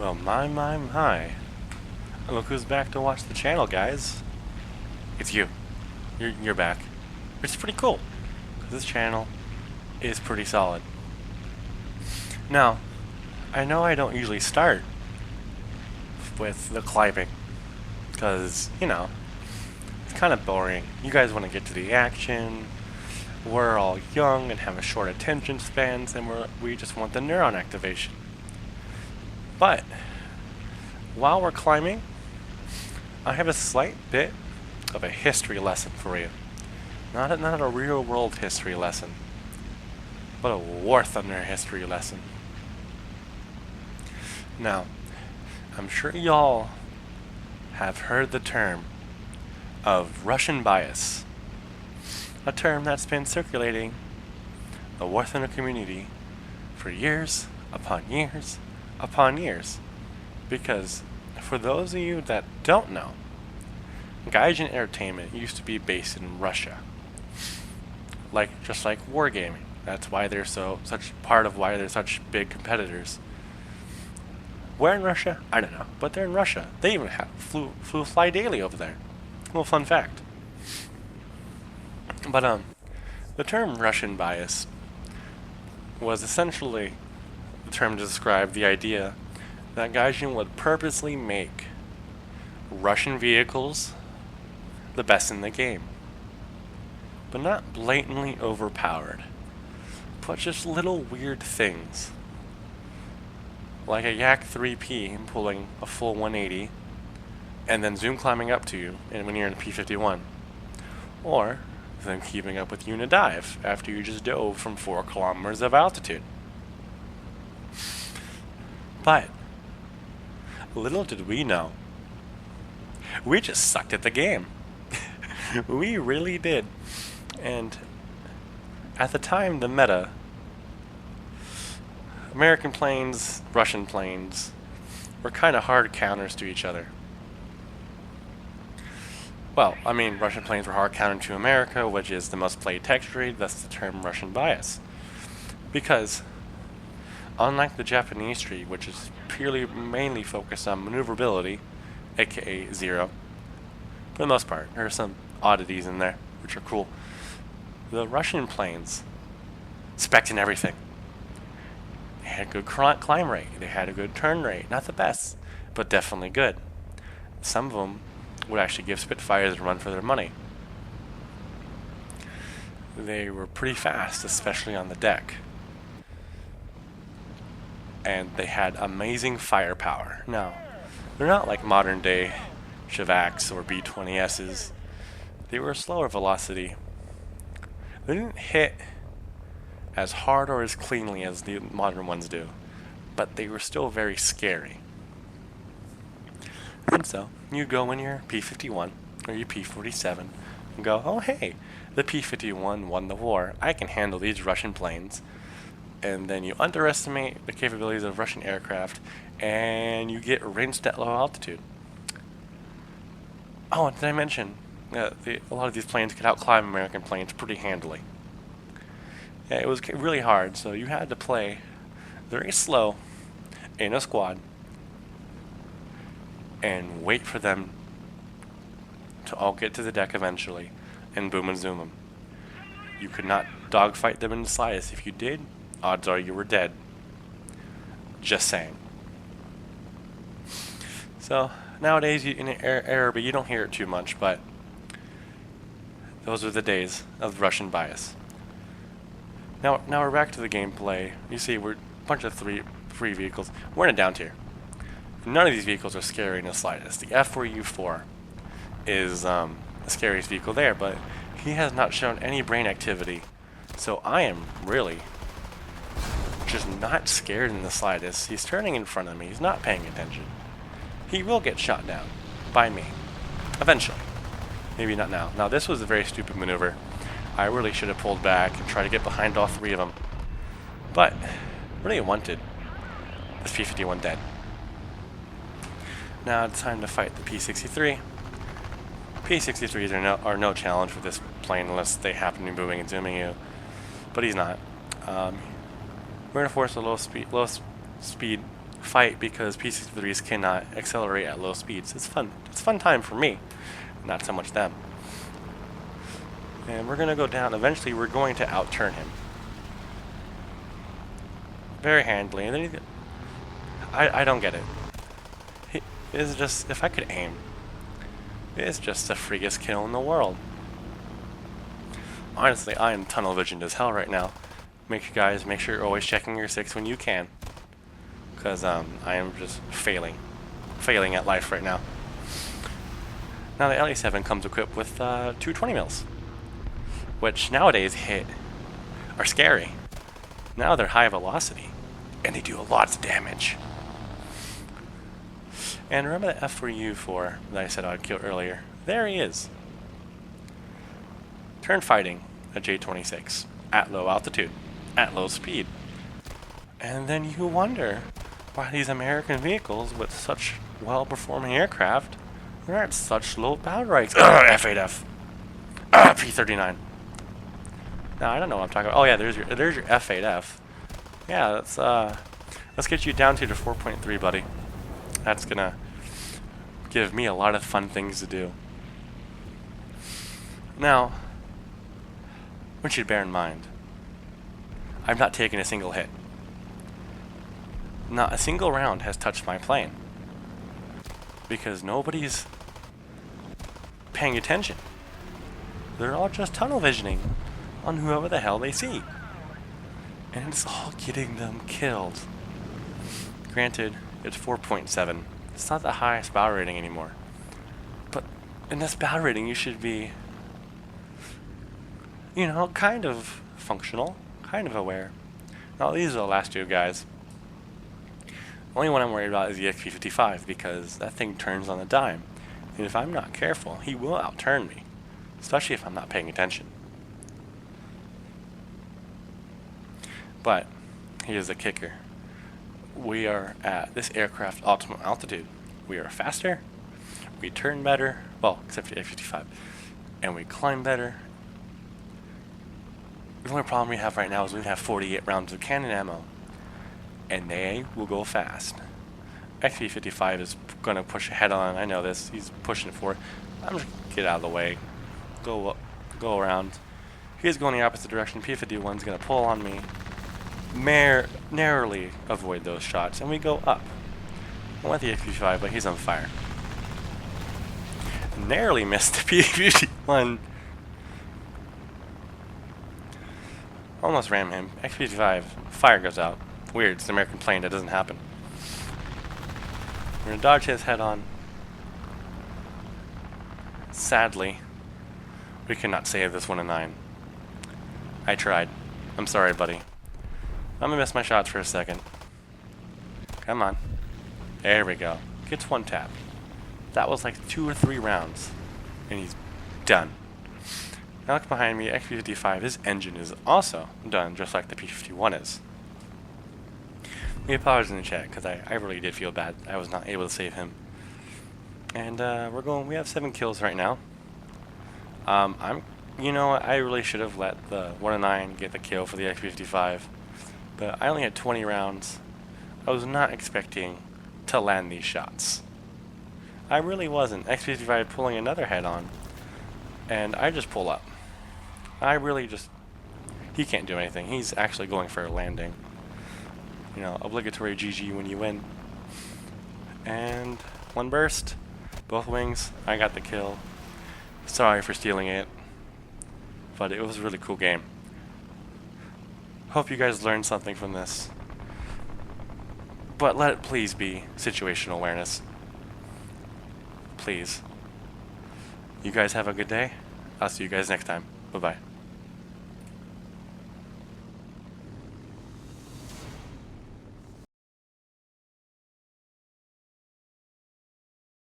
Well, my. Look who's back to watch the channel, guys. It's you. You're back. It's pretty cool. 'Cause this channel is pretty solid. Now, I know I don't usually start with the climbing. Because, it's kind of boring. You guys want to get to the action. We're all young and have a short attention spans, and we just want the neuron activation. But while we're climbing, I have a slight bit of a history lesson for you. Not a real world history lesson, but a War Thunder history lesson. Now, I'm sure y'all have heard the term of Russian bias, a term that's been circulating the War Thunder community for years upon years upon years. Because for those of you that don't know, Gaijin Entertainment used to be based in Russia. Just like wargaming. That's why they're such part of why they're such big competitors. Where in Russia? I don't know, but they're in Russia. They even fly daily over there. Little fun fact. But the term Russian bias was essentially the term to describe the idea that Gaijin would purposely make Russian vehicles the best in the game, but not blatantly overpowered, but just little weird things, like a Yak 3P pulling a full 180 and then zoom climbing up to you and when you're in a P-51, or them keeping up with you in a dive after you just dove from 4 kilometers of altitude. But little did we know, we just sucked at the game. We really did. And at the time, the meta, American planes, Russian planes, were kind of hard counters to each other. Well, Russian planes were hard counter to America, which is the most played text read, thus the term Russian bias. Because, unlike the Japanese tree, which is mainly focused on maneuverability, aka 0, for the most part, there are some oddities in there, which are cool. The Russian planes spec'd in everything. They had a good climb rate, they had a good turn rate, not the best, but definitely good. Some of them would actually give Spitfires a run for their money. They were pretty fast, especially on the deck. And they had amazing firepower. Now, they're not like modern day Shevaks or B-20Ss. They were slower velocity. They didn't hit as hard or as cleanly as the modern ones do, but they were still very scary. And so, you go in your P-51 or your P-47 and go, oh hey, the P-51 won the war. I can handle these Russian planes. And then you underestimate the capabilities of Russian aircraft, and you get rinsed at low altitude. Oh, and did I mention a lot of these planes could outclimb American planes pretty handily. Yeah, it was really hard, so you had to play very slow in a squad and wait for them to all get to the deck eventually and boom and zoom them. You could not dogfight them in the slightest. If you did, odds are you were dead. Just saying. So nowadays, in Arabic, you don't hear it too much, but those are the days of Russian bias. Now we're back to the gameplay. You see, we're a bunch of free vehicles. We're in a down tier. None of these vehicles are scary in the slightest. The F4U4 is the scariest vehicle there, but he has not shown any brain activity. So I am really just not scared in the slightest. He's turning in front of me. He's not paying attention. He will get shot down by me. Eventually. Maybe not now. Now this was a very stupid maneuver. I really should have pulled back and tried to get behind all 3 of them. But really wanted this P-51 dead. Now it's time to fight the P-63. P-63s are no challenge for this plane unless they happen to be moving and zooming you. But he's not. We're going to force a low speed fight because P-63s cannot accelerate at low speeds. It's fun. It's a fun time for me, not so much them. And we're gonna go down. Eventually, we're going to outturn him very handily. And then I don't get it. He is just, if I could aim, it's just the freakiest kill in the world. Honestly, I am tunnel visioned as hell right now. Make sure you're always checking your 6 when you can, because I am just failing at life right now. Now the La-7 comes equipped with 2 20 mils, which nowadays are scary. Now they're high velocity, and they do a lot of damage. And remember the F4U4 that I said I'd kill earlier? There he is. Turn fighting a J-26 at low altitude, at low speed. And then you wonder why these American vehicles with such well-performing aircraft are at such low battle rates. F8F. P39. Now I don't know what I'm talking about. Oh yeah, there's your F8F. Yeah, let's get you down to the 4.3, buddy. That's gonna give me a lot of fun things to do. Now, what you should bear in mind, I've not taken a single hit. Not a single round has touched my plane, because nobody's paying attention. They're all just tunnel visioning on whoever the hell they see, and it's all getting them killed. Granted, it's 4.7. It's not the highest battle rating anymore, but in this battle rating you should be, you know, kind of functional, kind of aware. Now these are the last 2 guys. The only one I'm worried about is the XP-55, because that thing turns on a dime, and if I'm not careful, he will outturn me, especially if I'm not paying attention. But here's the kicker. We are at this aircraft optimal altitude. We are faster, we turn better, well, except for the F-55, and we climb better. The only problem we have right now is we have 48 rounds of cannon ammo, and they will go fast. XP-55 is going to push ahead on. I know this. He's pushing for it. I'm just going to get out of the way. Go around. He's going the opposite direction. P-51's going to pull on me. Narrowly avoid those shots, and we go up. I want the XP-55, but he's on fire. Narrowly missed the P-51. Almost ram him. XP-55, fire goes out. Weird, it's an American plane, that doesn't happen. We're gonna dodge his head on. Sadly, we cannot save this 1-9. I tried. I'm sorry, buddy. I'm gonna miss my shots for a second. Come on. There we go. Gets 1 tap. That was like 2 or 3 rounds. And he's done. Now look behind me, XP-55, his engine is also done, just like the P-51 is. We apologize in the chat, because I really did feel bad. I was not able to save him. And we have 7 kills right now. You know what, I really should have let the 1-9 get the kill for the XP-55. But I only had 20 rounds. I was not expecting to land these shots. I really wasn't. XP-55 pulling another head on, and I just pull up. He can't do anything. He's actually going for a landing. You know, obligatory GG when you win. And 1 burst, both wings, I got the kill. Sorry for stealing it, but it was a really cool game. Hope you guys learned something from this. But let it please be situational awareness. Please. You guys have a good day. I'll see you guys next time. Bye-bye.